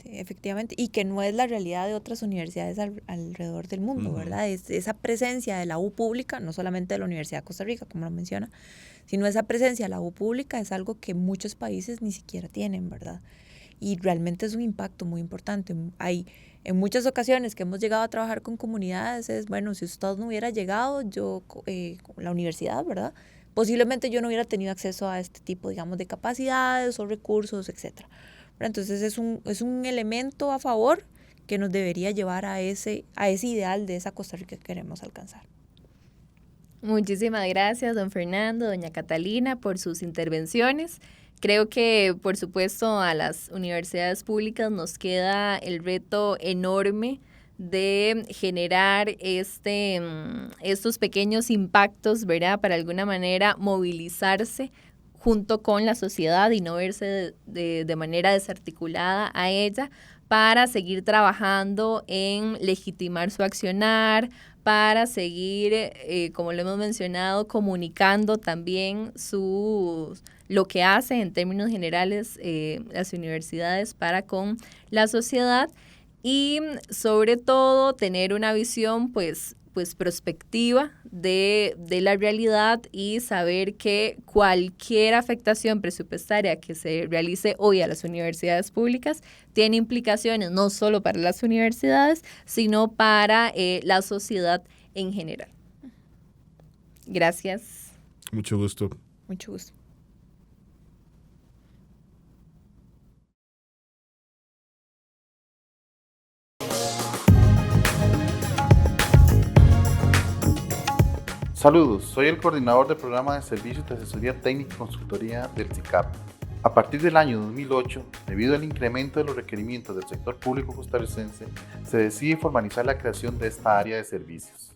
Efectivamente, y que no es la realidad de otras universidades alrededor del mundo, ¿verdad? Esa presencia de la U pública, no solamente de la Universidad de Costa Rica, como lo menciona, sino esa presencia de la U pública es algo que muchos países ni siquiera tienen, ¿verdad? Y realmente es un impacto muy importante. Hay en muchas ocasiones que hemos llegado a trabajar con comunidades, bueno, si usted no hubiera llegado, yo, la universidad, ¿verdad? Posiblemente yo no hubiera tenido acceso a este tipo, digamos, de capacidades o recursos, etcétera. Entonces es un elemento a favor que nos debería llevar a ese ideal de esa Costa Rica que queremos alcanzar. Muchísimas gracias, don Fernando, doña Catalina, por sus intervenciones. Creo que, por supuesto, a las universidades públicas nos queda el reto enorme de generar estos pequeños impactos, ¿verdad? Para alguna manera movilizarse junto con la sociedad y no verse de manera desarticulada a ella, para seguir trabajando en legitimar su accionar, para seguir, como lo hemos mencionado, comunicando también lo que hace en términos generales las universidades para con la sociedad, y sobre todo tener una visión pues pues prospectiva de la realidad y saber que cualquier afectación presupuestaria que se realice hoy a las universidades públicas tiene implicaciones no solo para las universidades, sino para la sociedad en general. Gracias. Mucho gusto. Mucho gusto. Saludos, soy el coordinador del programa de servicios de asesoría técnica y consultoría del CICAP. A partir del año 2008, debido al incremento de los requerimientos del sector público costarricense, se decide formalizar la creación de esta área de servicios,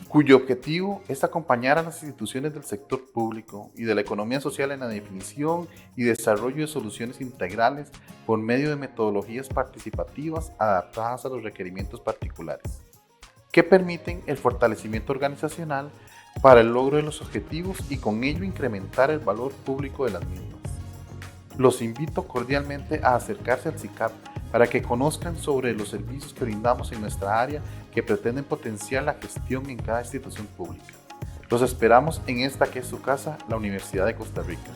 cuyo objetivo es acompañar a las instituciones del sector público y de la economía social en la definición y desarrollo de soluciones integrales por medio de metodologías participativas adaptadas a los requerimientos particulares, que permiten el fortalecimiento organizacional para el logro de los objetivos y con ello incrementar el valor público de las mismas. Los invito cordialmente a acercarse al CICAP para que conozcan sobre los servicios que brindamos en nuestra área que pretenden potenciar la gestión en cada institución pública. Los esperamos en esta que es su casa, la Universidad de Costa Rica.